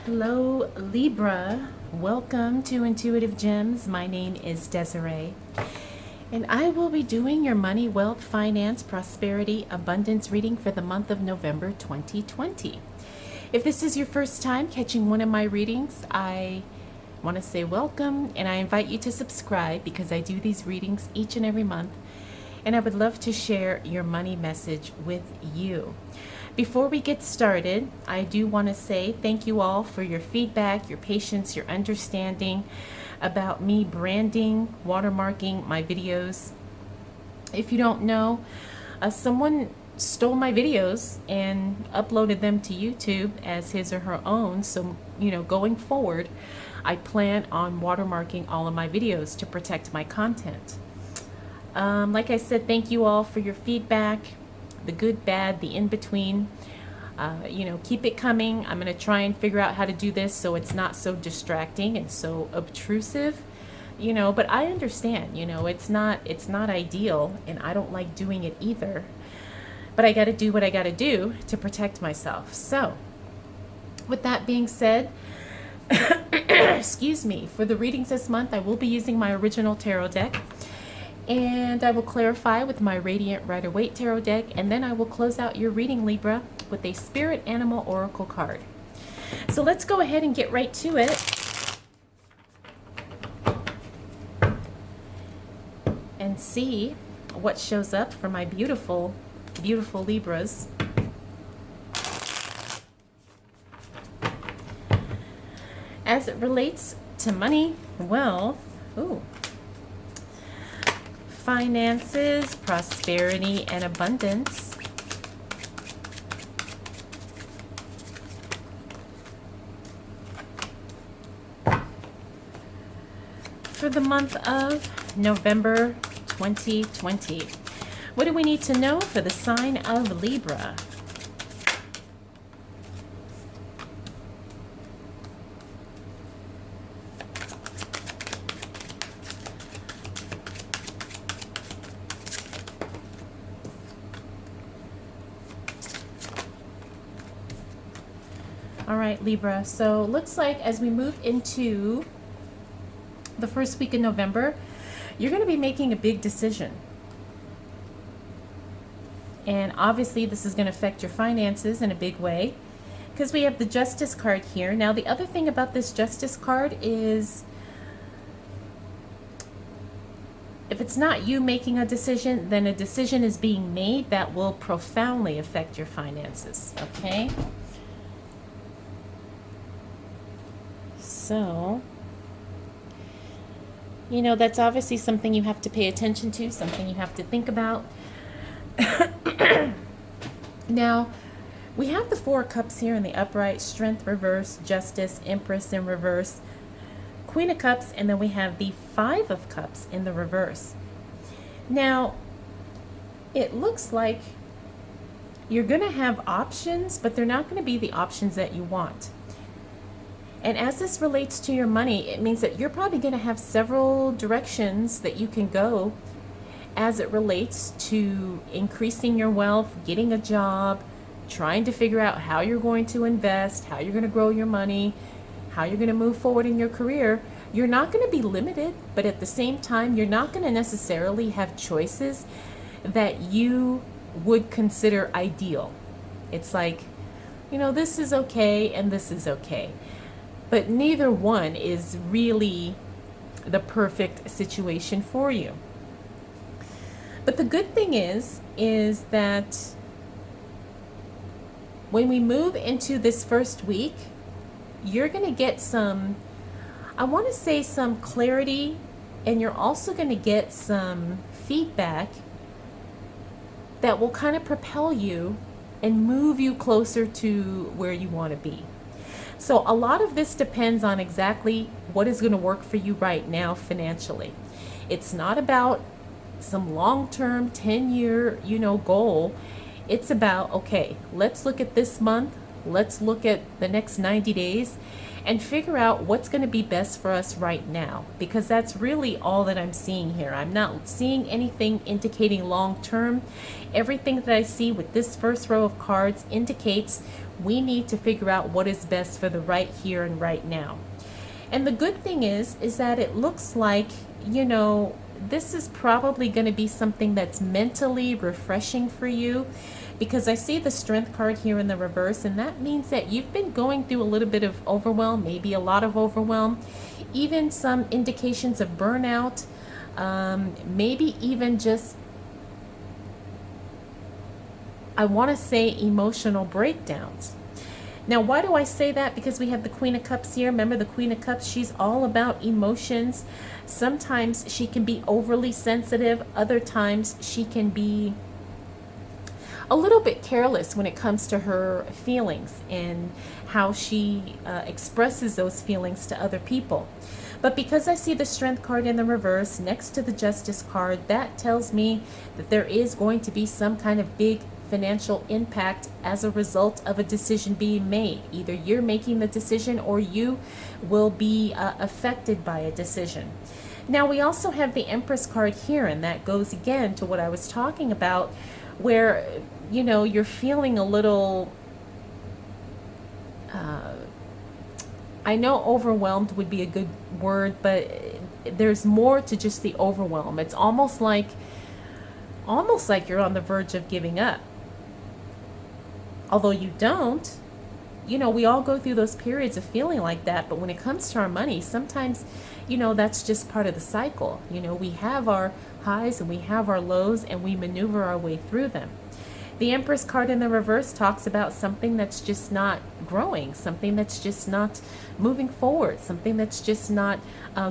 Hello, Libra. Welcome to Intuitive Gems. My name is Desiree, and I will be doing your money, wealth, finance, prosperity, abundance reading for the month of November 2020. If this is your first time catching one of my readings, I want to say welcome, and I invite you to subscribe because I do these readings each and every month, and I would love to share your money message with you. Before we get started, I do want to say thank you all for your feedback, your patience, your understanding about me branding, watermarking my videos. If you don't know, someone stole my videos and uploaded them to YouTube as his or her own. So, going forward, I plan on watermarking all of my videos to protect my content. Like I said, thank you all for your feedback. The good, bad, the in-between. Keep it coming. I'm going to try and figure out how to do this so it's not so distracting and so obtrusive, but I understand, it's not ideal, and I don't like doing it either, but I got to do what I got to do to protect myself. So with that being said, excuse me, for the readings this month, I will be using my original tarot deck. And I will clarify with my Radiant Rider-Waite Tarot deck, and then I will close out your reading, Libra, with a Spirit Animal Oracle card. So let's go ahead and get right to it and see what shows up for my beautiful, beautiful Libras. As it relates to money, wealth, finances, prosperity, and abundance. For the month of November 2020. What do we need to know for the sign of Libra? All right, Libra, so looks like as we move into the first week in November, you're going to be making a big decision. And obviously this is going to affect your finances in a big way because we have the Justice card here. Now, the other thing about this Justice card is if it's not you making a decision, then a decision is being made that will profoundly affect your finances, okay? So, that's obviously something you have to pay attention to, something you have to think about. Now, we have the Four of Cups here in the upright, Strength reverse, Justice, Empress in reverse, Queen of Cups, and then we have the Five of Cups in the reverse. Now, it looks like you're going to have options, but they're not going to be the options that you want. And as this relates to your money, it means that you're probably going to have several directions that you can go as it relates to increasing your wealth, getting a job, trying to figure out how you're going to invest, how you're going to grow your money, how you're going to move forward in your career. You're not going to be limited, but at the same time, you're not going to necessarily have choices that you would consider ideal. It's like, this is okay and this is okay. But neither one is really the perfect situation for you. But the good thing is that when we move into this first week, you're going to get some clarity, and you're also going to get some feedback that will kind of propel you and move you closer to where you want to be. So a lot of this depends on exactly what is going to work for you right now financially. It's not about some long-term 10-year, goal. It's about, okay, let's look at this month, let's look at the next 90 days and figure out what's going to be best for us right now, because that's really all that I'm seeing here. I'm not seeing anything indicating long-term. Everything that I see with this first row of cards indicates We need to figure out what is best for the right here and right now. And the good thing is that it looks like, this is probably going to be something that's mentally refreshing for you, because I see the Strength card here in the reverse, and that means that you've been going through a little bit of overwhelm, maybe a lot of overwhelm, even some indications of burnout, maybe even just, I want to say, emotional breakdowns. Now, why do I say that? Because we have the Queen of Cups here. Remember, the Queen of Cups, she's all about emotions. Sometimes she can be overly sensitive. Other times she can be a little bit careless when it comes to her feelings and how she expresses those feelings to other people. But because I see the Strength card in the reverse next to the Justice card, that tells me that there is going to be some kind of big financial impact as a result of a decision being made. Either you're making the decision or you will be affected by a decision. Now, we also have the Empress card here, and that goes again to what I was talking about, where you're feeling a little, I know overwhelmed would be a good word, but there's more to just the overwhelm. It's almost like you're on the verge of giving up. Although you don't, we all go through those periods of feeling like that. But when it comes to our money, sometimes, that's just part of the cycle. We have our highs and we have our lows, and we maneuver our way through them. The Empress card in the reverse talks about something that's just not growing, something that's just not moving forward, something that's just not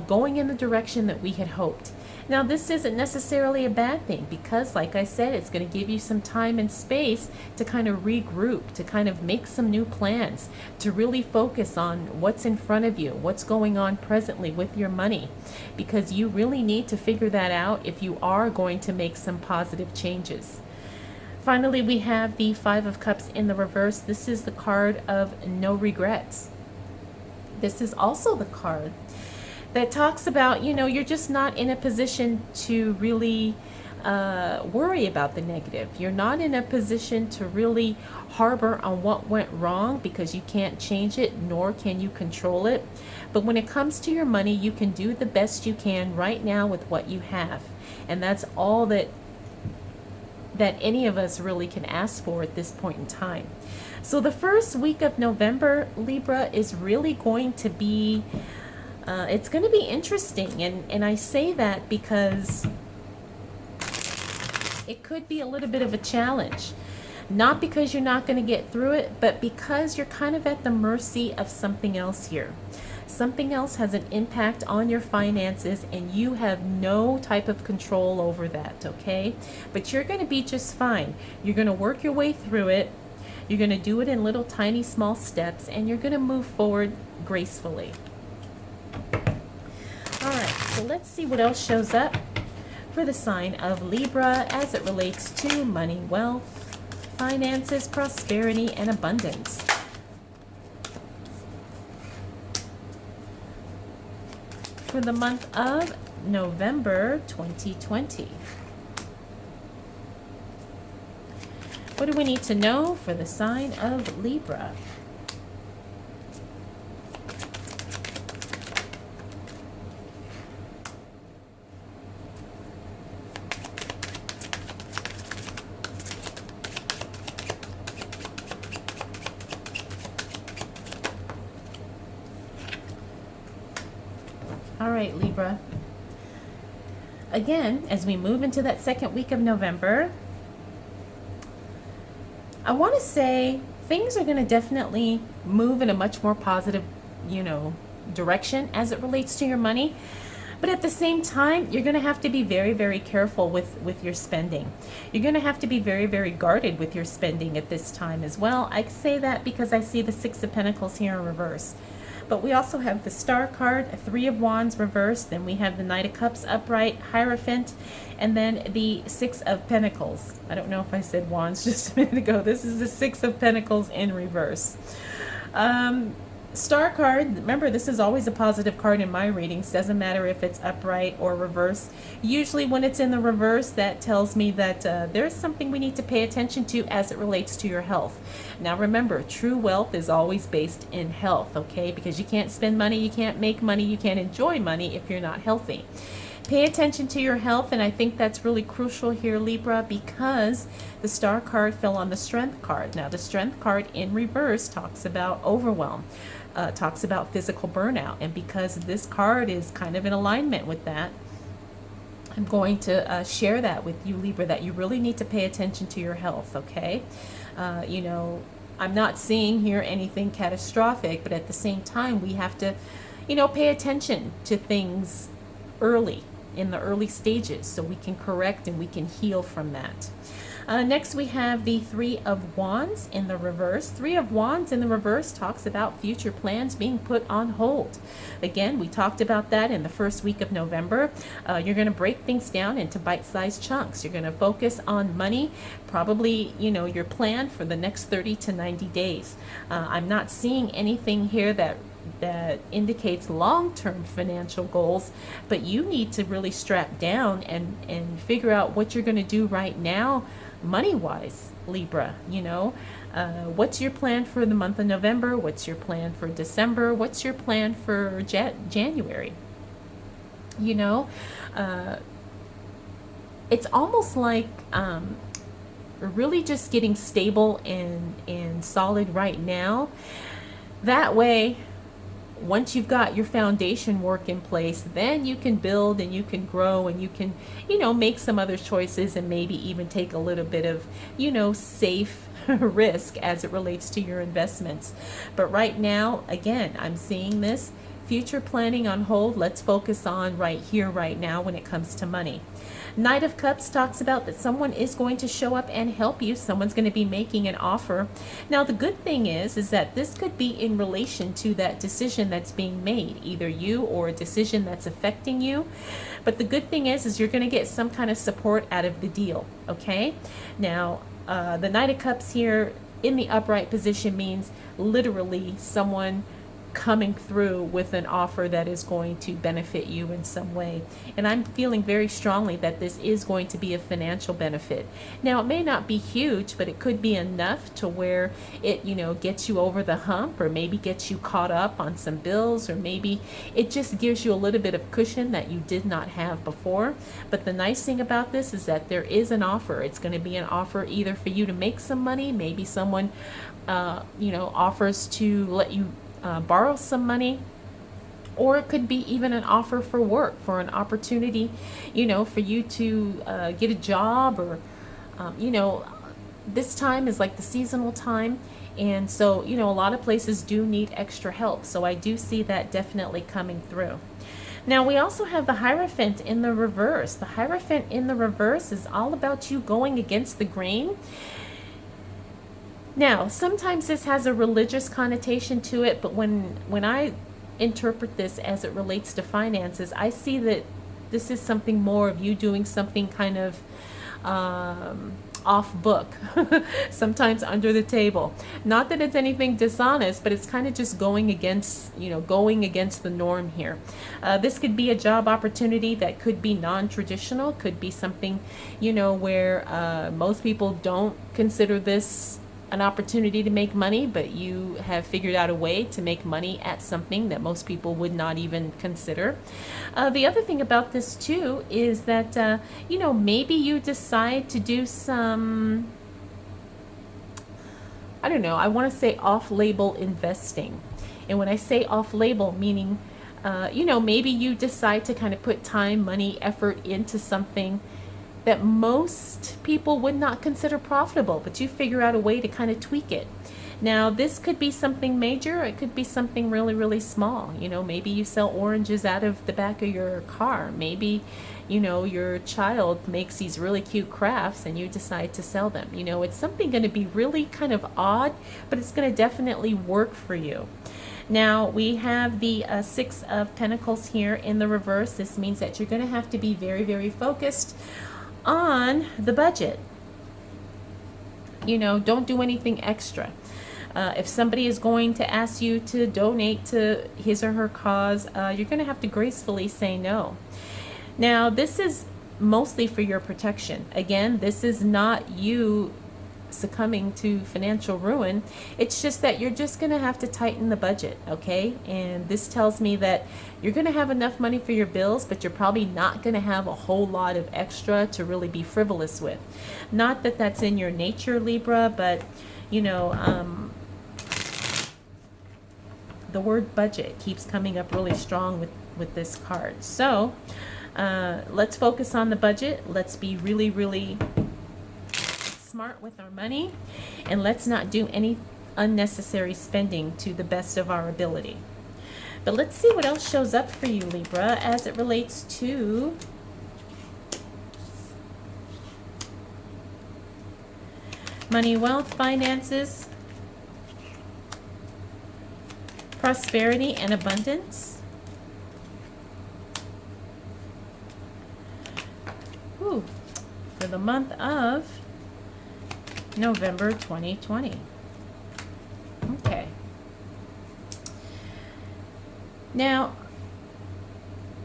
going in the direction that we had hoped. Now, this isn't necessarily a bad thing, because, like I said, it's going to give you some time and space to kind of regroup, to kind of make some new plans, to really focus on what's in front of you, what's going on presently with your money, because you really need to figure that out if you are going to make some positive changes. Finally, we have the Five of Cups in the reverse. This is the card of no regrets. This is also the card that talks about, you're just not in a position to really worry about the negative. You're not in a position to really harbor on what went wrong, because you can't change it, nor can you control it. But when it comes to your money, you can do the best you can right now with what you have. And that's all that any of us really can ask for at this point in time. So the first week of November, Libra, is really going to be it's going to be interesting, and I say that because it could be a little bit of a challenge. Not because you're not going to get through it, but because you're kind of at the mercy of something else here. Something else has an impact on your finances, and you have no type of control over that, okay? But you're going to be just fine. You're going to work your way through it. You're going to do it in little tiny small steps, and you're going to move forward gracefully. All right, so let's see what else shows up for the sign of Libra as it relates to money, wealth, finances, prosperity, and abundance. For the month of November 2020. What do we need to know for the sign of Libra? All right, Libra. Again, as we move into that second week of November, I want to say things are going to definitely move in a much more positive, direction as it relates to your money. But at the same time, you're going to have to be very, very careful with your spending. You're going to have to be very, very guarded with your spending at this time as well. I say that because I see the Six of Pentacles here in reverse. But we also have the Star card, Three of Wands reversed, then we have the Knight of Cups upright, Hierophant, and then the Six of Pentacles. I don't know if I said Wands just a minute ago. This is the Six of Pentacles in reverse. Star card, remember this is always a positive card in my readings, doesn't matter if it's upright or reverse. Usually when it's in the reverse, that tells me that there's something we need to pay attention to as it relates to your health. Now remember, true wealth is always based in health, okay? Because you can't spend money, you can't make money, you can't enjoy money if you're not healthy. Pay attention to your health, and I think that's really crucial here, Libra, because the star card fell on the strength card. Now, the strength card in reverse talks about overwhelm, talks about physical burnout, and because this card is kind of in alignment with that, I'm going to share that with you, Libra, that you really need to pay attention to your health, okay? You know, I'm not seeing here anything catastrophic, but at the same time, we have to, you know, pay attention to things early, in the early stages, so we can correct and we can heal from that. Next we have the Three of Wands in the reverse. Three of Wands in the reverse talks about future plans being put on hold. Again, we talked about that in the first week of November. You're going to break things down into bite-sized chunks. You're going to focus on money, probably, you know, your plan for the next 30 to 90 days. I'm not seeing anything here that indicates long-term financial goals, but you need to really strap down and figure out what you're going to do right now money-wise, Libra. You know, what's your plan for the month of November? What's your plan for December? What's your plan for January? You know, it's almost like really just getting stable and solid right now. That way, once you've got your foundation work in place, then you can build and you can grow and you can, you know, make some other choices and maybe even take a little bit of, you know, safe risk as it relates to your investments. But right now, again, I'm seeing this future planning on hold. Let's focus on right here, right now when it comes to money. Knight of Cups talks about that someone is going to show up and help you. Someone's going to be making an offer. Now, the good thing is that this could be in relation to that decision that's being made, either you or a decision that's affecting you. But the good thing is you're going to get some kind of support out of the deal, okay? Now, the Knight of Cups here in the upright position means literally someone coming through with an offer that is going to benefit you in some way. And I'm feeling very strongly that this is going to be a financial benefit. Now, it may not be huge, but it could be enough to where it, you know, gets you over the hump, or maybe gets you caught up on some bills, or maybe it just gives you a little bit of cushion that you did not have before. But the nice thing about this is that there is an offer. It's going to be an offer either for you to make some money, maybe someone, you know, offers to let you borrow some money, or it could be even an offer for work, for an opportunity, you know, for you to get a job, or you know, this time is like the seasonal time, and so, you know, a lot of places do need extra help, so I do see that definitely coming through. Now, we also have the Hierophant in the reverse. The Hierophant in the reverse is all about you going against the grain. Now, sometimes this has a religious connotation to it, but when I interpret this as it relates to finances, I see that this is something more of you doing something kind of off book, sometimes under the table. Not that it's anything dishonest, but it's kind of just going against, you know, going against the norm here. This could be a job opportunity that could be non-traditional, could be something, you know, where most people don't consider this an opportunity to make money, but you have figured out a way to make money at something that most people would not even consider. The other thing about this too is that, you know, maybe you decide to do some, I don't know, I want to say off-label investing. And when I say off-label, meaning, you know, maybe you decide to kind of put time, money, effort into something that most people would not consider profitable, but you figure out a way to kind of tweak it. Now, this could be something major, it could be something really, really small. You know, maybe you sell oranges out of the back of your car. Maybe, you know, your child makes these really cute crafts and you decide to sell them. You know, it's something going to be really kind of odd, but it's going to definitely work for you. Now, we have the Six of Pentacles here in the reverse. This means that you're going to have to be very, very focused on the budget. You know, don't do anything extra. If somebody is going to ask you to donate to his or her cause, you're going to have to gracefully say no. Now, this is mostly for your protection. Again, this is not you succumbing to financial ruin. It's just that you're just going to have to tighten the budget, okay? And this tells me that you're going to have enough money for your bills, but you're probably not going to have a whole lot of extra to really be frivolous with. Not that that's in your nature, Libra, but you know, the word budget keeps coming up really strong with this card. So let's focus on the budget. Let's be really, really smart with our money, and let's not do any unnecessary spending to the best of our ability. But let's see what else shows up for you, Libra, as it relates to money, wealth, finances, prosperity, and abundance. Ooh, for the month of November 2020. Okay. Now,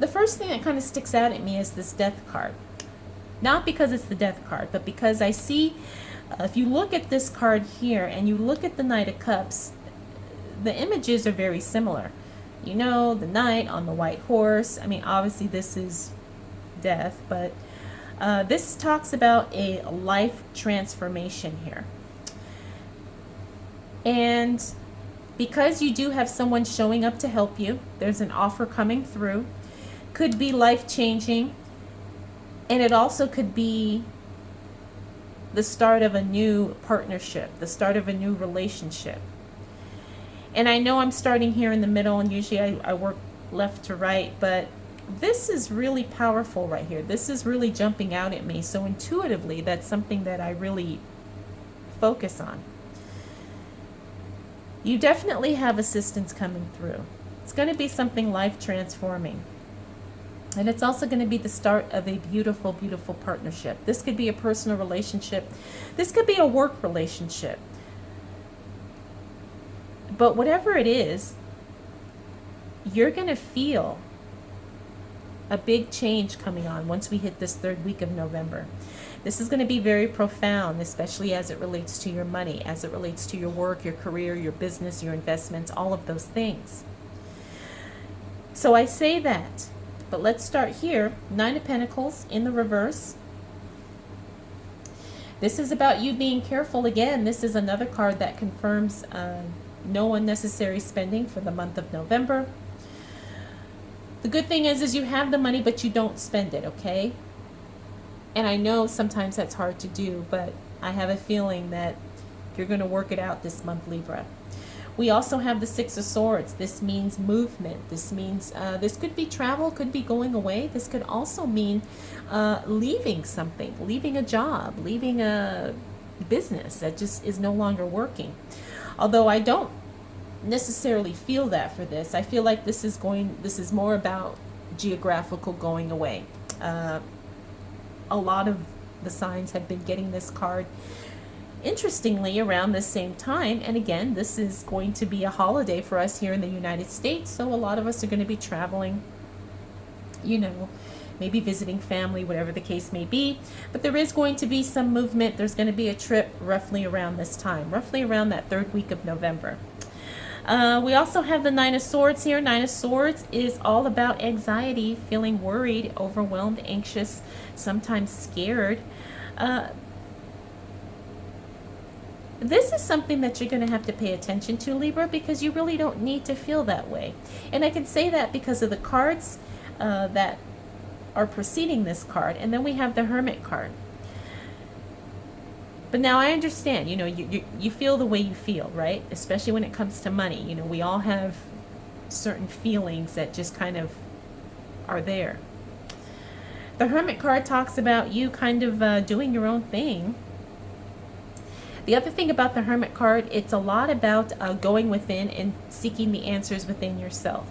the first thing that kind of sticks out at me is this death card. Not because it's the death card, but because I see, if you look at this card here and you look at the Knight of Cups, the images are very similar. You know, the knight on the white horse. I mean, obviously this is death, but this talks about a life transformation here. And because you do have someone showing up to help you, there's an offer coming through, could be life-changing, and it also could be the start of a new partnership, the start of a new relationship. And I know I'm starting here in the middle, and usually I work left to right, but this is really powerful right here. This is really jumping out at me. So intuitively, that's something that I really focus on. You definitely have assistance coming through. It's going to be something life transforming. And it's also going to be the start of a beautiful, beautiful partnership. This could be a personal relationship. This could be a work relationship. But whatever it is, you're going to feel a big change coming on once we hit this third week of November. This is going to be very profound, especially as it relates to your money, as it relates to your work, your career, your business, your investments, all of those things. So I say that, but let's start here. Nine of Pentacles in the reverse. This is about you being careful again. This is another card that confirms no unnecessary spending for the month of November. The good thing is you have the money, but you don't spend it, okay? And I know sometimes that's hard to do, but I have a feeling that you're going to work it out this month, Libra. We also have the Six of Swords. This means movement. This means, this could be travel, could be going away. This could also mean leaving something, leaving a job, leaving a business that just is no longer working. Although I don't necessarily feel that for this. I feel like this is more about geographical going away. A lot of the signs have been getting this card, interestingly, around the same time. And again, this is going to be a holiday for us here in the United States. So a lot of us are going to be traveling, you know, maybe visiting family, whatever the case may be. But there is going to be some movement. There's going to be a trip roughly around this time, roughly around that third week of November. We also have the Nine of Swords here. Nine of Swords is all about anxiety, feeling worried, overwhelmed, anxious, sometimes scared. This is something that you're going to have to pay attention to, Libra, because you really don't need to feel that way. And I can say that because of the cards that are preceding this card. And then we have the Hermit card. But now I understand, you know, you feel the way you feel, right? Especially when it comes to money. You know, we all have certain feelings that just kind of are there. The Hermit card talks about you kind of doing your own thing. The other thing about the Hermit card, it's a lot about going within and seeking the answers within yourself.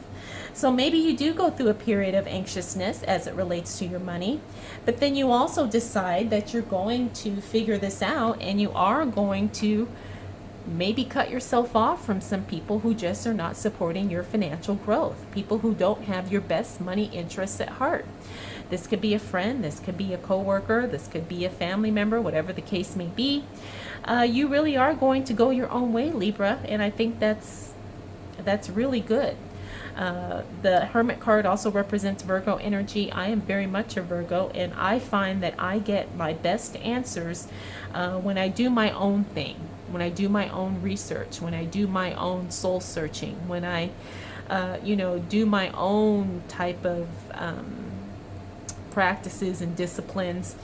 So maybe you do go through a period of anxiousness as it relates to your money, but then you also decide that you're going to figure this out and you are going to maybe cut yourself off from some people who just are not supporting your financial growth, people who don't have your best money interests at heart. This could be a friend, this could be a coworker, this could be a family member, whatever the case may be. You really are going to go your own way, Libra, and I think that's really good. The Hermit card also represents Virgo energy. I am very much a Virgo, and I find that I get my best answers when I do my own thing, when I do my own research, when I do my own soul searching, when I, do my own type of practices and disciplines.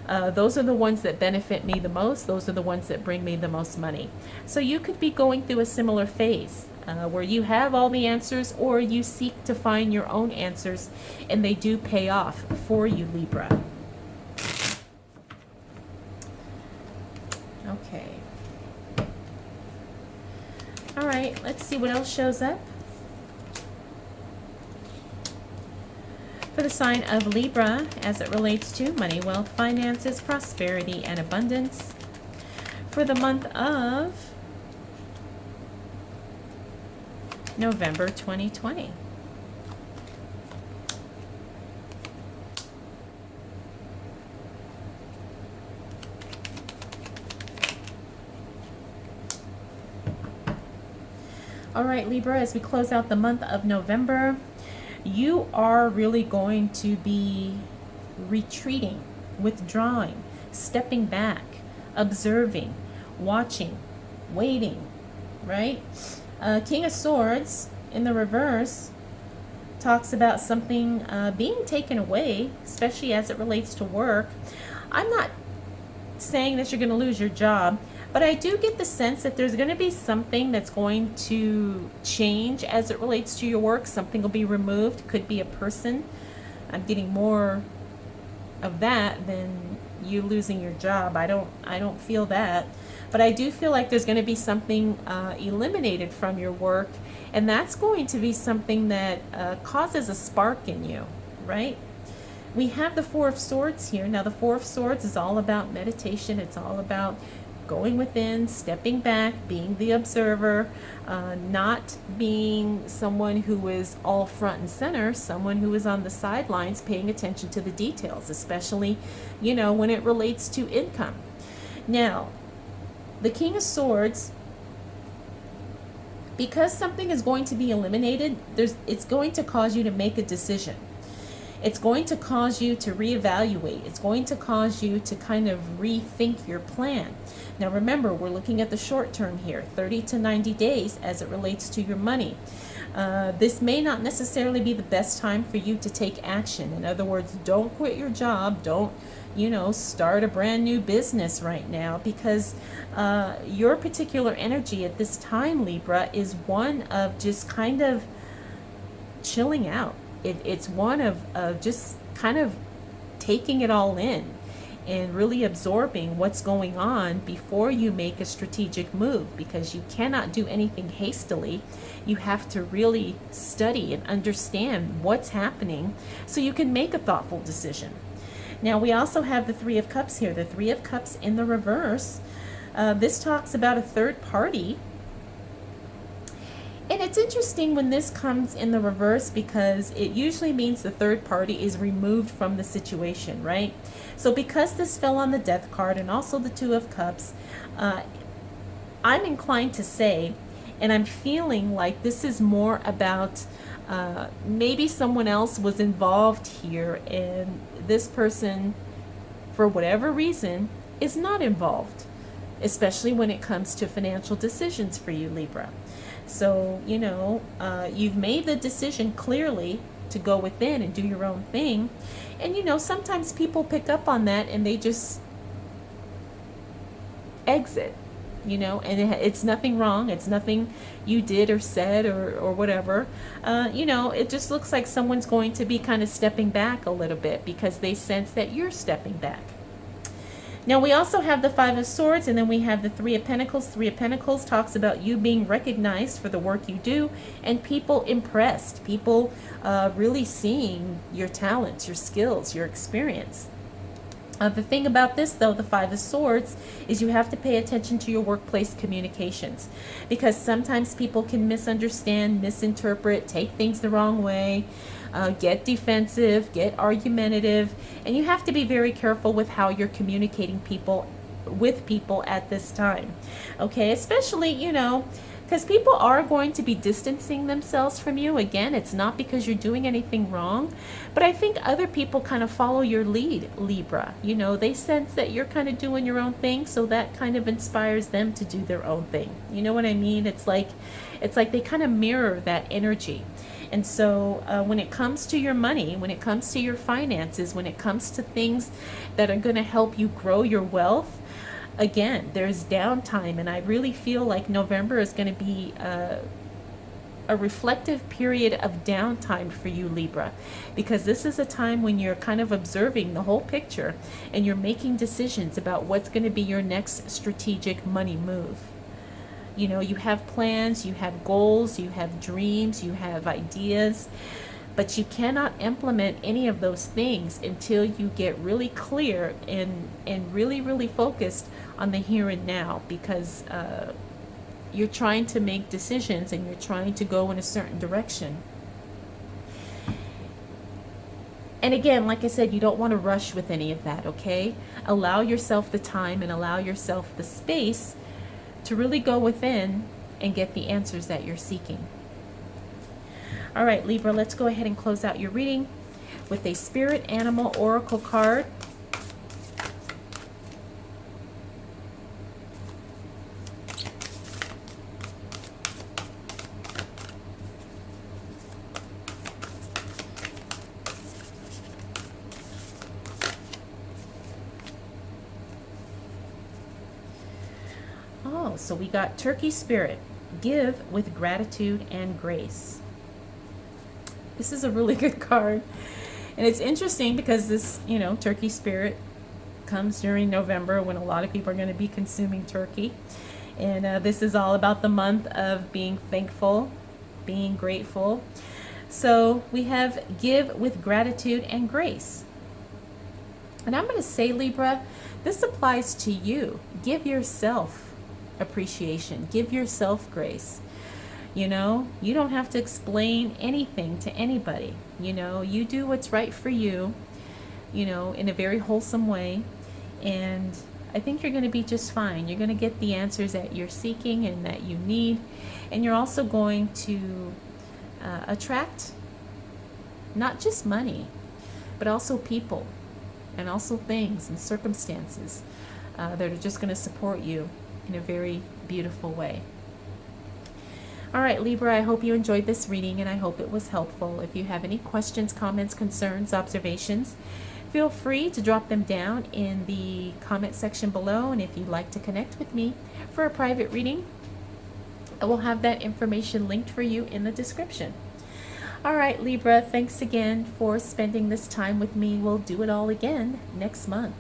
Those are the ones that benefit me the most. Those are the ones that bring me the most money. So you could be going through a similar phase where you have all the answers, or you seek to find your own answers, and they do pay off for you, Libra. Okay. All right, let's see what else shows up. For the sign of Libra, as it relates to money, wealth, finances, prosperity, and abundance, for the month of November 2020. All right, Libra, as we close out the month of November, you are really going to be retreating, withdrawing, stepping back, observing, watching, waiting, right? King of Swords in the reverse talks about something being taken away, especially as it relates to work. I'm not saying that you're going to lose your job, but I do get the sense that there's going to be something that's going to change as it relates to your work. Something will be removed. Could be a person. I'm getting more of that than you losing your job. I don't feel that. But I do feel like there's going to be something eliminated from your work, and that's going to be something that causes a spark in you, right? We have the Four of Swords here. Now, the Four of Swords is all about meditation. It's all about going within, stepping back, being the observer, not being someone who is all front and center, someone who is on the sidelines paying attention to the details, especially, when it relates to income. Now, the King of Swords, because something is going to be eliminated, it's going to cause you to make a decision. It's going to cause you to reevaluate. It's going to cause you to kind of rethink your plan. Now remember, we're looking at the short term here, 30 to 90 days as it relates to your money. This may not necessarily be the best time for you to take action. In other words, don't quit your job. Don't, start a brand new business right now, because your particular energy at this time, Libra, is one of just kind of chilling out. It's one of just kind of taking it all in and really absorbing what's going on before you make a strategic move, because you cannot do anything hastily. You have to really study and understand what's happening so you can make a thoughtful decision. Now, we also have the Three of Cups here. The Three of Cups in the reverse. This talks about a third party. And it's interesting when this comes in the reverse, because it usually means the third party is removed from the situation, right? So because this fell on the Death card and also the Two of Cups, I'm inclined to say, and I'm feeling like this is more about maybe someone else was involved here, and this person, for whatever reason, is not involved, especially when it comes to financial decisions for you, Libra. So, you've made the decision clearly to go within and do your own thing. And, sometimes people pick up on that and they just exit, and it's nothing wrong. It's nothing you did or said or whatever. It just looks like someone's going to be kind of stepping back a little bit because they sense that you're stepping back. Now, we also have the Five of Swords, and then we have the Three of Pentacles. Three of Pentacles talks about you being recognized for the work you do, and people impressed, people really seeing your talents, your skills, your experience. The thing about this, though, the Five of Swords, is you have to pay attention to your workplace communications, because sometimes people can misunderstand, misinterpret, take things the wrong way, get defensive, get argumentative, and you have to be very careful with how you're communicating with people at this time. Okay, especially, because people are going to be distancing themselves from you. Again, it's not because you're doing anything wrong, but I think other people kind of follow your lead, Libra. They sense that you're kind of doing your own thing, so that kind of inspires them to do their own thing. You know what I mean? It's like they kind of mirror that energy. And so when it comes to your money, when it comes to your finances, when it comes to things that are going to help you grow your wealth, again, there's downtime, and I really feel like November is going to be a reflective period of downtime for you, Libra, because this is a time when you're kind of observing the whole picture and you're making decisions about what's going to be your next strategic money move. You have plans, you have goals, you have dreams, you have ideas, but you cannot implement any of those things until you get really clear and really, really focused on the here and now, because you're trying to make decisions and you're trying to go in a certain direction. And again, like I said, you don't want to rush with any of that, okay? Allow yourself the time and allow yourself the space to really go within and get the answers that you're seeking. All right, Libra, let's go ahead and close out your reading with a Spirit Animal Oracle card. Oh, so we got Turkey Spirit. Give with gratitude and grace. This is a really good card. And it's interesting because this, Turkey Spirit comes during November when a lot of people are going to be consuming turkey. And this is all about the month of being thankful, being grateful. So we have give with gratitude and grace. And I'm going to say, Libra, this applies to you. Give yourself appreciation. Give yourself grace. You don't have to explain anything to anybody. You do what's right for you, in a very wholesome way. And I think you're going to be just fine. You're going to get the answers that you're seeking and that you need. And you're also going to attract not just money, but also people and also things and circumstances that are just going to support you in a very beautiful way. All right, Libra, I hope you enjoyed this reading and I hope it was helpful. If you have any questions, comments, concerns, observations, feel free to drop them down in the comment section below. And if you'd like to connect with me for a private reading, I will have that information linked for you in the description. All right, Libra, thanks again for spending this time with me. We'll do it all again next month.